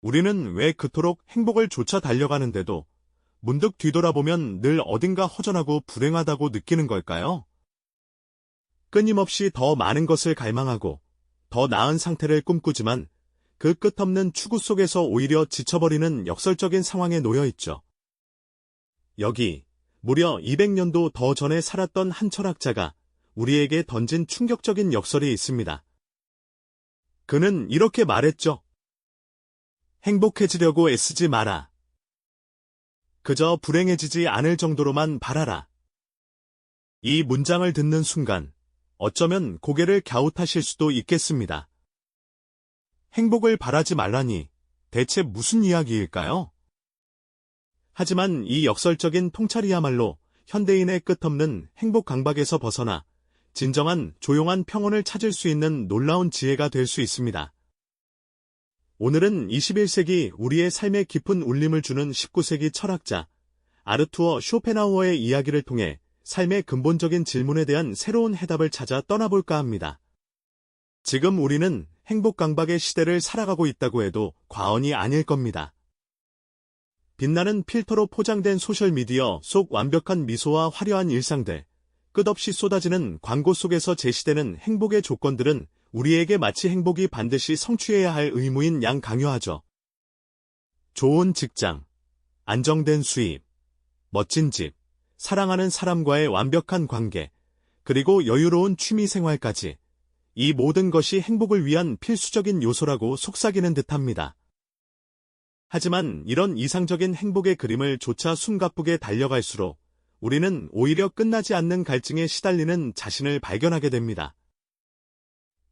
우리는 왜 그토록 행복을 쫓아 달려가는데도 문득 뒤돌아보면 늘 어딘가 허전하고 불행하다고 느끼는 걸까요? 끊임없이 더 많은 것을 갈망하고 더 나은 상태를 꿈꾸지만 그 끝없는 추구 속에서 오히려 지쳐버리는 역설적인 상황에 놓여 있죠. 여기 무려 200년도 더 전에 살았던 한 철학자가 우리에게 던진 충격적인 역설이 있습니다. 그는 이렇게 말했죠. 행복해지려고 애쓰지 마라. 그저 불행해지지 않을 정도로만 바라라. 이 문장을 듣는 순간 어쩌면 고개를 갸웃하실 수도 있겠습니다. 행복을 바라지 말라니 대체 무슨 이야기일까요? 하지만 이 역설적인 통찰이야말로 현대인의 끝없는 행복 강박에서 벗어나 진정한 조용한 평온을 찾을 수 있는 놀라운 지혜가 될 수 있습니다. 오늘은 21세기 우리의 삶에 깊은 울림을 주는 19세기 철학자 아르투어 쇼펜하우어의 이야기를 통해 삶의 근본적인 질문에 대한 새로운 해답을 찾아 떠나볼까 합니다. 지금 우리는 행복 강박의 시대를 살아가고 있다고 해도 과언이 아닐 겁니다. 빛나는 필터로 포장된 소셜미디어 속 완벽한 미소와 화려한 일상들, 끝없이 쏟아지는 광고 속에서 제시되는 행복의 조건들은 우리에게 마치 행복이 반드시 성취해야 할 의무인 양 강요하죠. 좋은 직장, 안정된 수입, 멋진 집, 사랑하는 사람과의 완벽한 관계, 그리고 여유로운 취미 생활까지 이 모든 것이 행복을 위한 필수적인 요소라고 속삭이는 듯합니다. 하지만 이런 이상적인 행복의 그림을 조차 숨가쁘게 달려갈수록 우리는 오히려 끝나지 않는 갈증에 시달리는 자신을 발견하게 됩니다.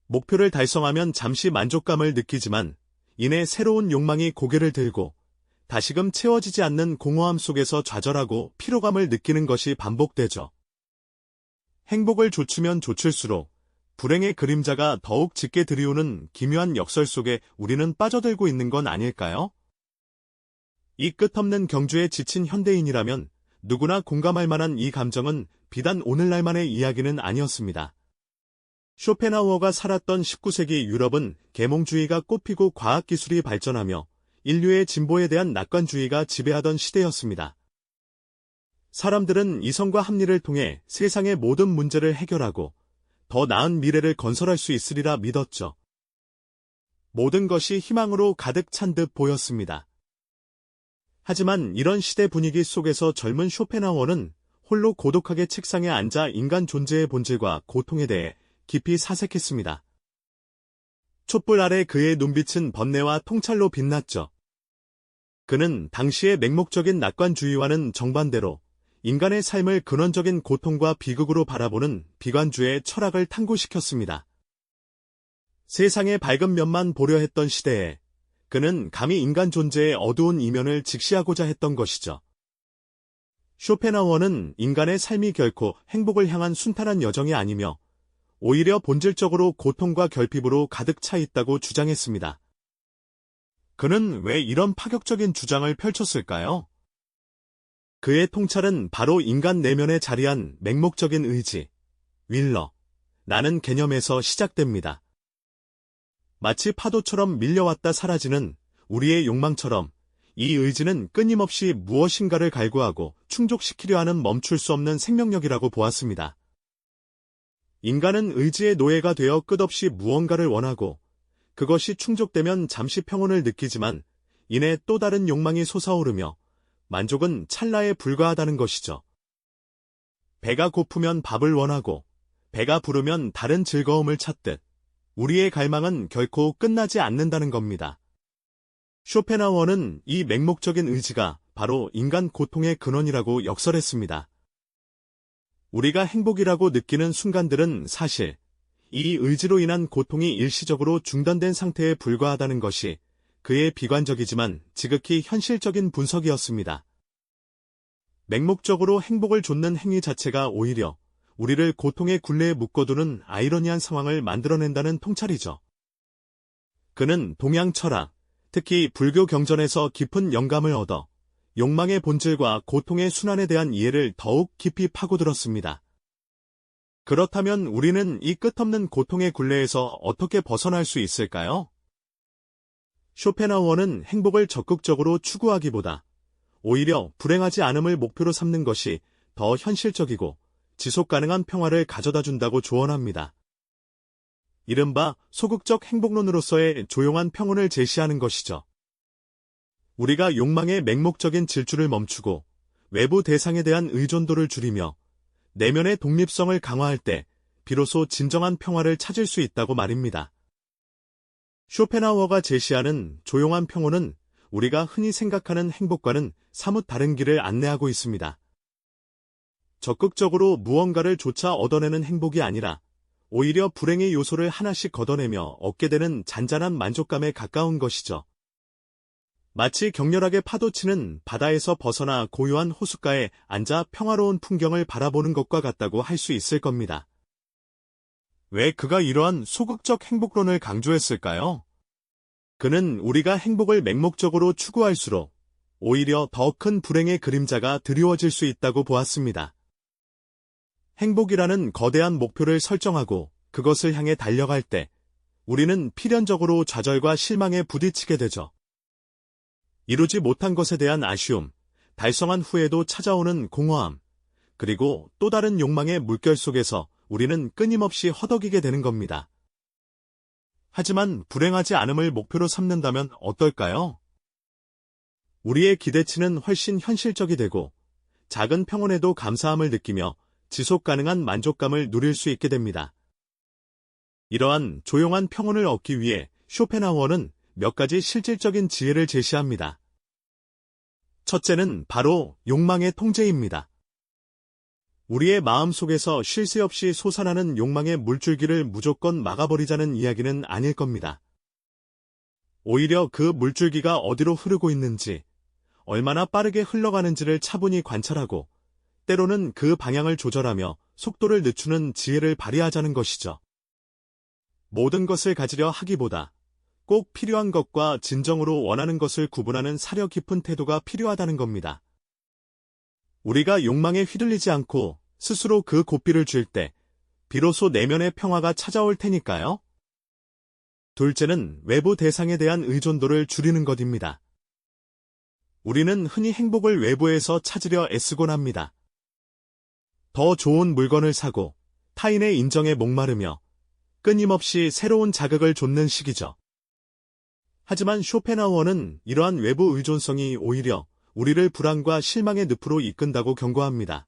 목표를 달성하면 잠시 만족감을 느끼지만 이내 새로운 욕망이 고개를 들고 다시금 채워지지 않는 공허함 속에서 좌절하고 피로감을 느끼는 것이 반복되죠. 행복을 좇으면 좇을수록 불행의 그림자가 더욱 짙게 들이오는 기묘한 역설 속에 우리는 빠져들고 있는 건 아닐까요? 이 끝없는 경주에 지친 현대인이라면 누구나 공감할 만한 이 감정은 비단 오늘날만의 이야기는 아니었습니다. 쇼펜하우어가 살았던 19세기 유럽은 계몽주의가 꽃피고 과학기술이 발전하며 인류의 진보에 대한 낙관주의가 지배하던 시대였습니다. 사람들은 이성과 합리를 통해 세상의 모든 문제를 해결하고 더 나은 미래를 건설할 수 있으리라 믿었죠. 모든 것이 희망으로 가득 찬 듯 보였습니다. 하지만 이런 시대 분위기 속에서 젊은 쇼펜하우어는 홀로 고독하게 책상에 앉아 인간 존재의 본질과 고통에 대해 깊이 사색했습니다. 촛불 아래 그의 눈빛은 번뇌와 통찰로 빛났죠. 그는 당시의 맹목적인 낙관주의와는 정반대로 인간의 삶을 근원적인 고통과 비극으로 바라보는 비관주의 철학을 탕구시켰습니다. 세상의 밝은 면만 보려 했던 시대에 그는 감히 인간 존재의 어두운 이면을 직시하고자 했던 것이죠. 쇼펜하우어는 인간의 삶이 결코 행복을 향한 순탄한 여정이 아니며 오히려 본질적으로 고통과 결핍으로 가득 차 있다고 주장했습니다. 그는 왜 이런 파격적인 주장을 펼쳤을까요? 그의 통찰은 바로 인간 내면에 자리한 맹목적인 의지, 윌러, 나는 개념에서 시작됩니다. 마치 파도처럼 밀려왔다 사라지는 우리의 욕망처럼 이 의지는 끊임없이 무엇인가를 갈구하고 충족시키려 하는 멈출 수 없는 생명력이라고 보았습니다. 인간은 의지의 노예가 되어 끝없이 무언가를 원하고 그것이 충족되면 잠시 평온을 느끼지만 이내 또 다른 욕망이 솟아오르며 만족은 찰나에 불과하다는 것이죠. 배가 고프면 밥을 원하고 배가 부르면 다른 즐거움을 찾듯 우리의 갈망은 결코 끝나지 않는다는 겁니다. 쇼펜하우어는 이 맹목적인 의지가 바로 인간 고통의 근원이라고 역설했습니다. 우리가 행복이라고 느끼는 순간들은 사실 이 의지로 인한 고통이 일시적으로 중단된 상태에 불과하다는 것이 그의 비관적이지만 지극히 현실적인 분석이었습니다. 맹목적으로 행복을 좇는 행위 자체가 오히려 우리를 고통의 굴레에 묶어두는 아이러니한 상황을 만들어낸다는 통찰이죠. 그는 동양 철학, 특히 불교 경전에서 깊은 영감을 얻어 욕망의 본질과 고통의 순환에 대한 이해를 더욱 깊이 파고들었습니다. 그렇다면 우리는 이 끝없는 고통의 굴레에서 어떻게 벗어날 수 있을까요? 쇼펜하우어는 행복을 적극적으로 추구하기보다 오히려 불행하지 않음을 목표로 삼는 것이 더 현실적이고 지속 가능한 평화를 가져다 준다고 조언합니다. 이른바 소극적 행복론으로서의 조용한 평온을 제시하는 것이죠. 우리가 욕망의 맹목적인 질주를 멈추고 외부 대상에 대한 의존도를 줄이며 내면의 독립성을 강화할 때 비로소 진정한 평화를 찾을 수 있다고 말입니다. 쇼펜하우어가 제시하는 조용한 평온은 우리가 흔히 생각하는 행복과는 사뭇 다른 길을 안내하고 있습니다. 적극적으로 무언가를 쫓아 얻어내는 행복이 아니라 오히려 불행의 요소를 하나씩 걷어내며 얻게 되는 잔잔한 만족감에 가까운 것이죠. 마치 격렬하게 파도치는 바다에서 벗어나 고요한 호숫가에 앉아 평화로운 풍경을 바라보는 것과 같다고 할 수 있을 겁니다. 왜 그가 이러한 소극적 행복론을 강조했을까요? 그는 우리가 행복을 맹목적으로 추구할수록 오히려 더 큰 불행의 그림자가 드리워질 수 있다고 보았습니다. 행복이라는 거대한 목표를 설정하고 그것을 향해 달려갈 때 우리는 필연적으로 좌절과 실망에 부딪히게 되죠. 이루지 못한 것에 대한 아쉬움, 달성한 후에도 찾아오는 공허함, 그리고 또 다른 욕망의 물결 속에서 우리는 끊임없이 허덕이게 되는 겁니다. 하지만 불행하지 않음을 목표로 삼는다면 어떨까요? 우리의 기대치는 훨씬 현실적이 되고 작은 평온에도 감사함을 느끼며 지속 가능한 만족감을 누릴 수 있게 됩니다. 이러한 조용한 평온을 얻기 위해 쇼펜하우어는 몇 가지 실질적인 지혜를 제시합니다. 첫째는 바로 욕망의 통제입니다. 우리의 마음 속에서 쉴 새 없이 솟아나는 욕망의 물줄기를 무조건 막아버리자는 이야기는 아닐 겁니다. 오히려 그 물줄기가 어디로 흐르고 있는지, 얼마나 빠르게 흘러가는지를 차분히 관찰하고 때로는 그 방향을 조절하며 속도를 늦추는 지혜를 발휘하자는 것이죠. 모든 것을 가지려 하기보다 꼭 필요한 것과 진정으로 원하는 것을 구분하는 사려 깊은 태도가 필요하다는 겁니다. 우리가 욕망에 휘둘리지 않고 스스로 그 고삐를 쥘 때 비로소 내면의 평화가 찾아올 테니까요. 둘째는 외부 대상에 대한 의존도를 줄이는 것입니다. 우리는 흔히 행복을 외부에서 찾으려 애쓰곤 합니다. 더 좋은 물건을 사고 타인의 인정에 목마르며 끊임없이 새로운 자극을 좇는 시기죠. 하지만 쇼펜하우어는 이러한 외부 의존성이 오히려 우리를 불안과 실망의 늪으로 이끈다고 경고합니다.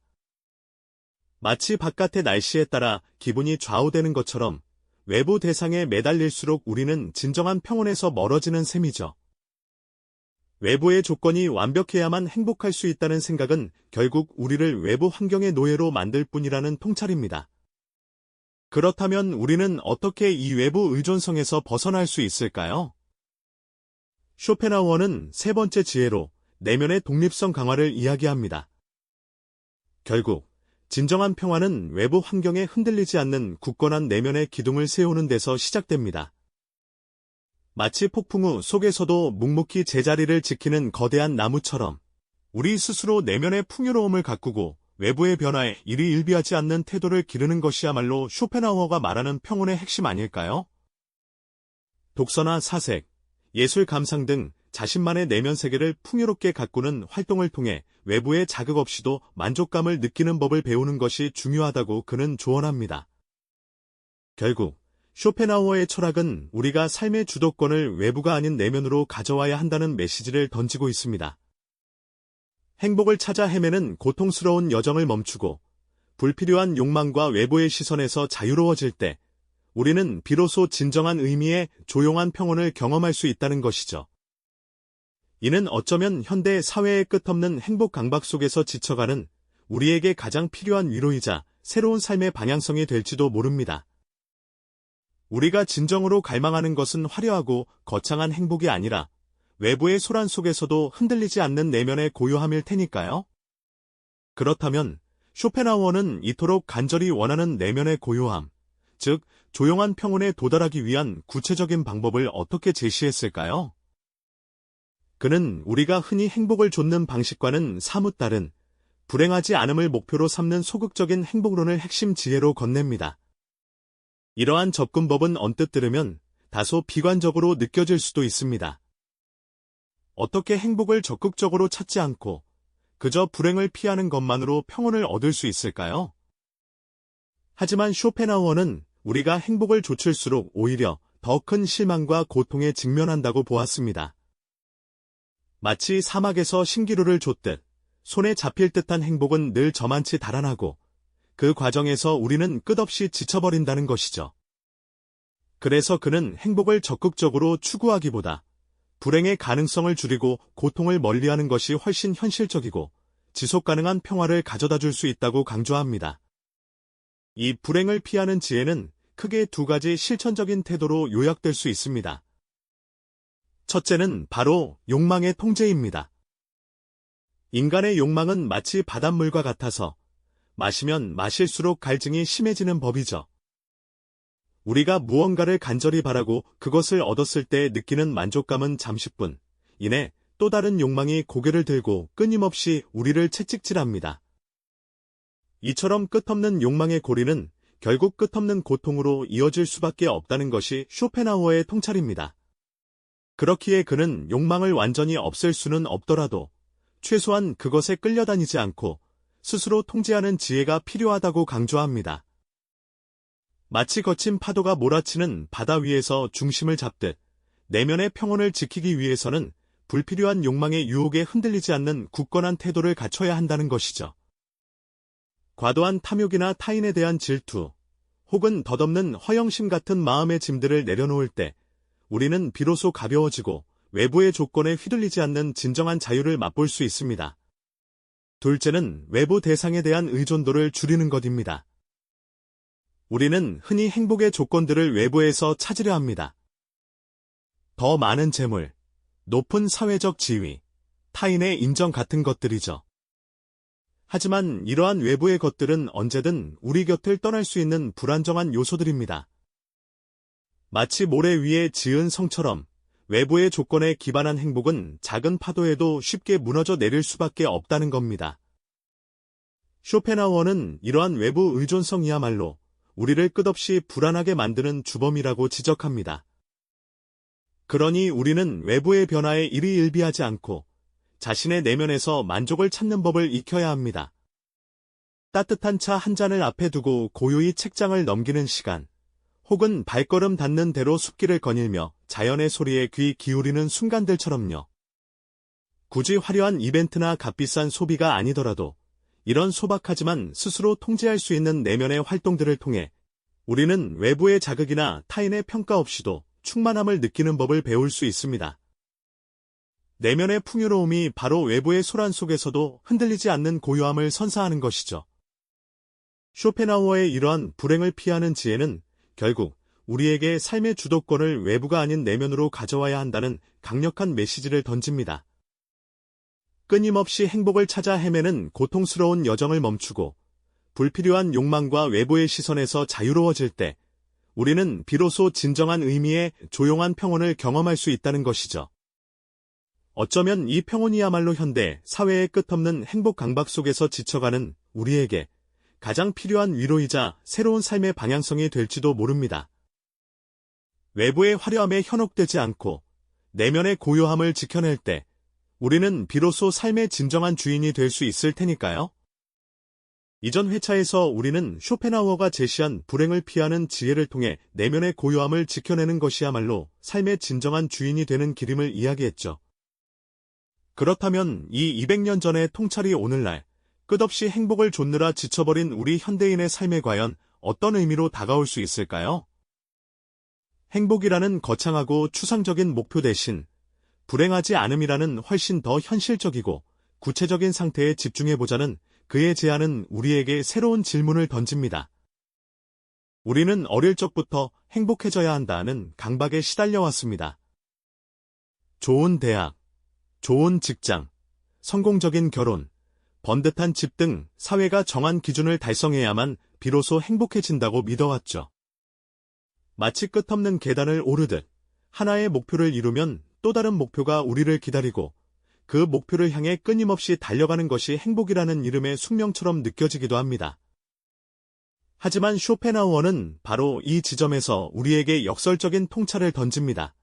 마치 바깥의 날씨에 따라 기분이 좌우되는 것처럼 외부 대상에 매달릴수록 우리는 진정한 평온에서 멀어지는 셈이죠. 외부의 조건이 완벽해야만 행복할 수 있다는 생각은 결국 우리를 외부 환경의 노예로 만들 뿐이라는 통찰입니다. 그렇다면 우리는 어떻게 이 외부 의존성에서 벗어날 수 있을까요? 쇼펜하우어는 세 번째 지혜로 내면의 독립성 강화를 이야기합니다. 결국 진정한 평화는 외부 환경에 흔들리지 않는 굳건한 내면의 기둥을 세우는 데서 시작됩니다. 마치 폭풍 우 속에서도 묵묵히 제자리를 지키는 거대한 나무처럼 우리 스스로 내면의 풍요로움을 가꾸고 외부의 변화에 일희일비하지 않는 태도를 기르는 것이야말로 쇼펜하우어가 말하는 평온의 핵심 아닐까요? 독서나 사색, 예술 감상 등 자신만의 내면 세계를 풍요롭게 가꾸는 활동을 통해 외부의 자극 없이도 만족감을 느끼는 법을 배우는 것이 중요하다고 그는 조언합니다. 결국 쇼펜하우어의 철학은 우리가 삶의 주도권을 외부가 아닌 내면으로 가져와야 한다는 메시지를 던지고 있습니다. 행복을 찾아 헤매는 고통스러운 여정을 멈추고 불필요한 욕망과 외부의 시선에서 자유로워질 때 우리는 비로소 진정한 의미의 조용한 평온을 경험할 수 있다는 것이죠. 이는 어쩌면 현대 사회의 끝없는 행복 강박 속에서 지쳐가는 우리에게 가장 필요한 위로이자 새로운 삶의 방향성이 될지도 모릅니다. 우리가 진정으로 갈망하는 것은 화려하고 거창한 행복이 아니라 외부의 소란 속에서도 흔들리지 않는 내면의 고요함일 테니까요. 그렇다면 쇼펜하우어는 이토록 간절히 원하는 내면의 고요함, 즉 조용한 평온에 도달하기 위한 구체적인 방법을 어떻게 제시했을까요? 그는 우리가 흔히 행복을 좇는 방식과는 사뭇 다른 불행하지 않음을 목표로 삼는 소극적인 행복론을 핵심 지혜로 건넵니다. 이러한 접근법은 언뜻 들으면 다소 비관적으로 느껴질 수도 있습니다. 어떻게 행복을 적극적으로 찾지 않고 그저 불행을 피하는 것만으로 평온을 얻을 수 있을까요? 하지만 쇼펜하우어는 우리가 행복을 좇을수록 오히려 더 큰 실망과 고통에 직면한다고 보았습니다. 마치 사막에서 신기루를 좇듯 손에 잡힐 듯한 행복은 늘 저만치 달아나고 그 과정에서 우리는 끝없이 지쳐버린다는 것이죠. 그래서 그는 행복을 적극적으로 추구하기보다 불행의 가능성을 줄이고 고통을 멀리하는 것이 훨씬 현실적이고 지속 가능한 평화를 가져다 줄 수 있다고 강조합니다. 이 불행을 피하는 지혜는 크게 두 가지 실천적인 태도로 요약될 수 있습니다. 첫째는 바로 욕망의 통제입니다. 인간의 욕망은 마치 바닷물과 같아서 마시면 마실수록 갈증이 심해지는 법이죠. 우리가 무언가를 간절히 바라고 그것을 얻었을 때 느끼는 만족감은 잠시뿐 이내 또 다른 욕망이 고개를 들고 끊임없이 우리를 채찍질합니다. 이처럼 끝없는 욕망의 고리는 결국 끝없는 고통으로 이어질 수밖에 없다는 것이 쇼펜하우어의 통찰입니다. 그렇기에 그는 욕망을 완전히 없앨 수는 없더라도 최소한 그것에 끌려다니지 않고 스스로 통제하는 지혜가 필요하다고 강조합니다. 마치 거친 파도가 몰아치는 바다 위에서 중심을 잡듯 내면의 평온을 지키기 위해서는 불필요한 욕망의 유혹에 흔들리지 않는 굳건한 태도를 갖춰야 한다는 것이죠. 과도한 탐욕이나 타인에 대한 질투, 혹은 덧없는 허영심 같은 마음의 짐들을 내려놓을 때 우리는 비로소 가벼워지고 외부의 조건에 휘둘리지 않는 진정한 자유를 맛볼 수 있습니다. 둘째는 외부 대상에 대한 의존도를 줄이는 것입니다. 우리는 흔히 행복의 조건들을 외부에서 찾으려 합니다. 더 많은 재물, 높은 사회적 지위, 타인의 인정 같은 것들이죠. 하지만 이러한 외부의 것들은 언제든 우리 곁을 떠날 수 있는 불안정한 요소들입니다. 마치 모래 위에 지은 성처럼 외부의 조건에 기반한 행복은 작은 파도에도 쉽게 무너져 내릴 수밖에 없다는 겁니다. 쇼펜하우어는 이러한 외부 의존성이야말로 우리를 끝없이 불안하게 만드는 주범이라고 지적합니다. 그러니 우리는 외부의 변화에 일희일비하지 않고 자신의 내면에서 만족을 찾는 법을 익혀야 합니다. 따뜻한 차 한 잔을 앞에 두고 고요히 책장을 넘기는 시간, 혹은 발걸음 닿는 대로 숲길을 거닐며 자연의 소리에 귀 기울이는 순간들처럼요. 굳이 화려한 이벤트나 값비싼 소비가 아니더라도 이런 소박하지만 스스로 통제할 수 있는 내면의 활동들을 통해 우리는 외부의 자극이나 타인의 평가 없이도 충만함을 느끼는 법을 배울 수 있습니다. 내면의 풍요로움이 바로 외부의 소란 속에서도 흔들리지 않는 고요함을 선사하는 것이죠. 쇼펜하우어의 이러한 불행을 피하는 지혜는 결국 우리에게 삶의 주도권을 외부가 아닌 내면으로 가져와야 한다는 강력한 메시지를 던집니다. 끊임없이 행복을 찾아 헤매는 고통스러운 여정을 멈추고 불필요한 욕망과 외부의 시선에서 자유로워질 때 우리는 비로소 진정한 의미의 조용한 평온을 경험할 수 있다는 것이죠. 어쩌면 이 평온이야말로 현대 사회의 끝없는 행복 강박 속에서 지쳐가는 우리에게 가장 필요한 위로이자 새로운 삶의 방향성이 될지도 모릅니다. 외부의 화려함에 현혹되지 않고 내면의 고요함을 지켜낼 때 우리는 비로소 삶의 진정한 주인이 될 수 있을 테니까요. 이전 회차에서 우리는 쇼펜하우어가 제시한 불행을 피하는 지혜를 통해 내면의 고요함을 지켜내는 것이야말로 삶의 진정한 주인이 되는 길임을 이야기했죠. 그렇다면 이 200년 전의 통찰이 오늘날 끝없이 행복을 좇느라 지쳐버린 우리 현대인의 삶에 과연 어떤 의미로 다가올 수 있을까요? 행복이라는 거창하고 추상적인 목표 대신 불행하지 않음이라는 훨씬 더 현실적이고 구체적인 상태에 집중해보자는 그의 제안은 우리에게 새로운 질문을 던집니다. 우리는 어릴 적부터 행복해져야 한다는 강박에 시달려왔습니다. 좋은 대학, 좋은 직장, 성공적인 결혼, 번듯한 집 등 사회가 정한 기준을 달성해야만 비로소 행복해진다고 믿어왔죠. 마치 끝없는 계단을 오르듯 하나의 목표를 이루면 또 다른 목표가 우리를 기다리고 그 목표를 향해 끊임없이 달려가는 것이 행복이라는 이름의 숙명처럼 느껴지기도 합니다. 하지만 쇼펜하우어는 바로 이 지점에서 우리에게 역설적인 통찰을 던집니다.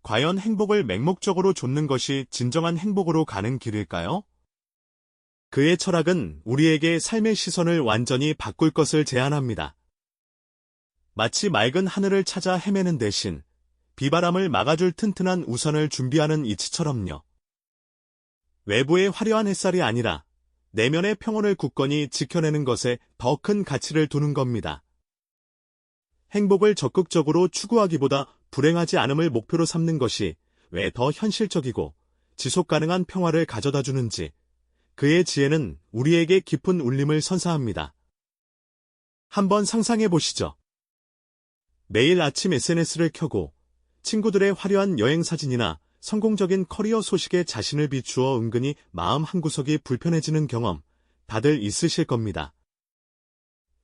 과연 행복을 맹목적으로 좇는 것이 진정한 행복으로 가는 길일까요? 그의 철학은 우리에게 삶의 시선을 완전히 바꿀 것을 제안합니다. 마치 맑은 하늘을 찾아 헤매는 대신 비바람을 막아줄 튼튼한 우산을 준비하는 이치처럼요. 외부의 화려한 햇살이 아니라 내면의 평온을 굳건히 지켜내는 것에 더 큰 가치를 두는 겁니다. 행복을 적극적으로 추구하기보다 불행하지 않음을 목표로 삼는 것이 왜 더 현실적이고 지속 가능한 평화를 가져다 주는지 그의 지혜는 우리에게 깊은 울림을 선사합니다. 한번 상상해 보시죠. 매일 아침 SNS를 켜고 친구들의 화려한 여행 사진이나 성공적인 커리어 소식에 자신을 비추어 은근히 마음 한구석이 불편해지는 경험 다들 있으실 겁니다.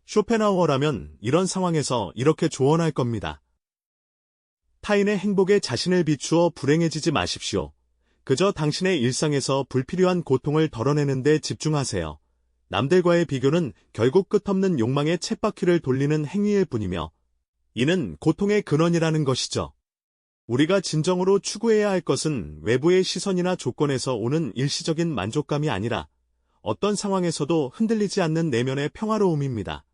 쇼펜하우어라면 이런 상황에서 이렇게 조언할 겁니다. 타인의 행복에 자신을 비추어 불행해지지 마십시오. 그저 당신의 일상에서 불필요한 고통을 덜어내는 데 집중하세요. 남들과의 비교는 결국 끝없는 욕망의 쳇바퀴를 돌리는 행위일 뿐이며 이는 고통의 근원이라는 것이죠. 우리가 진정으로 추구해야 할 것은 외부의 시선이나 조건에서 오는 일시적인 만족감이 아니라 어떤 상황에서도 흔들리지 않는 내면의 평화로움입니다.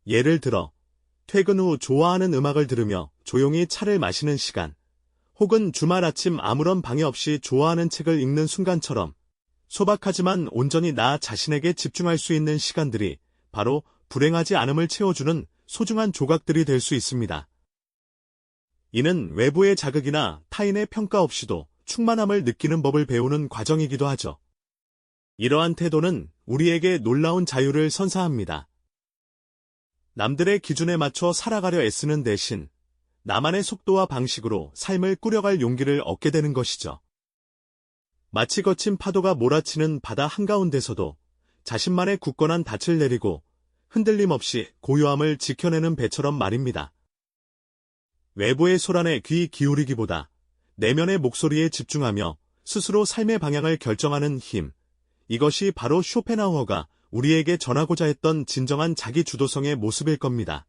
예를 들어 퇴근 후 좋아하는 음악을 들으며 조용히 차를 마시는 시간, 혹은 주말 아침 아무런 방해 없이 좋아하는 책을 읽는 순간처럼 소박하지만 온전히 나 자신에게 집중할 수 있는 시간들이 바로 불행하지 않음을 채워주는 소중한 조각들이 될 수 있습니다. 이는 외부의 자극이나 타인의 평가 없이도 충만함을 느끼는 법을 배우는 과정이기도 하죠. 이러한 태도는 우리에게 놀라운 자유를 선사합니다. 남들의 기준에 맞춰 살아가려 애쓰는 대신 나만의 속도와 방식으로 삶을 꾸려갈 용기를 얻게 되는 것이죠. 마치 거친 파도가 몰아치는 바다 한가운데서도 자신만의 굳건한 닻을 내리고 흔들림 없이 고요함을 지켜내는 배처럼 말입니다. 외부의 소란에 귀 기울이기보다 내면의 목소리에 집중하며 스스로 삶의 방향을 결정하는 힘, 이것이 바로 쇼펜하우어가 우리에게 전하고자 했던 진정한 자기 주도성의 모습일 겁니다.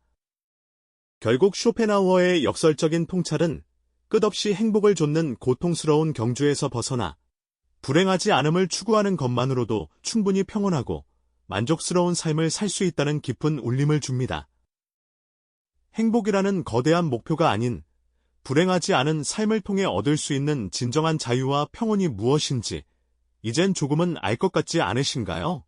결국 쇼펜하우어의 역설적인 통찰은 끝없이 행복을 좇는 고통스러운 경주에서 벗어나 불행하지 않음을 추구하는 것만으로도 충분히 평온하고 만족스러운 삶을 살 수 있다는 깊은 울림을 줍니다. 행복이라는 거대한 목표가 아닌 불행하지 않은 삶을 통해 얻을 수 있는 진정한 자유와 평온이 무엇인지 이젠 조금은 알 것 같지 않으신가요?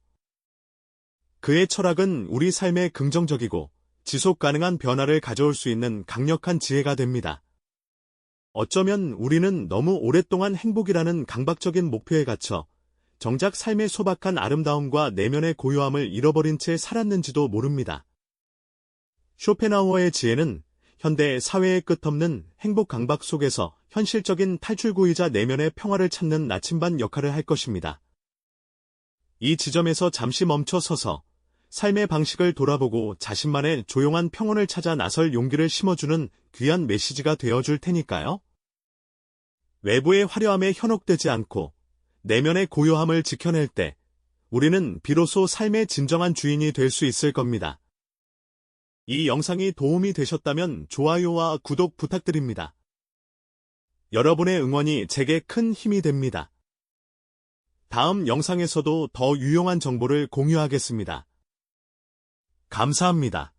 그의 철학은 우리 삶에 긍정적이고 지속 가능한 변화를 가져올 수 있는 강력한 지혜가 됩니다. 어쩌면 우리는 너무 오랫동안 행복이라는 강박적인 목표에 갇혀 정작 삶의 소박한 아름다움과 내면의 고요함을 잃어버린 채 살았는지도 모릅니다. 쇼펜하우어의 지혜는 현대 사회의 끝없는 행복 강박 속에서 현실적인 탈출구이자 내면의 평화를 찾는 나침반 역할을 할 것입니다. 이 지점에서 잠시 멈춰 서서 삶의 방식을 돌아보고 자신만의 조용한 평온을 찾아 나설 용기를 심어주는 귀한 메시지가 되어줄 테니까요. 외부의 화려함에 현혹되지 않고 내면의 고요함을 지켜낼 때 우리는 비로소 삶의 진정한 주인이 될 수 있을 겁니다. 이 영상이 도움이 되셨다면 좋아요와 구독 부탁드립니다. 여러분의 응원이 제게 큰 힘이 됩니다. 다음 영상에서도 더 유용한 정보를 공유하겠습니다. 감사합니다.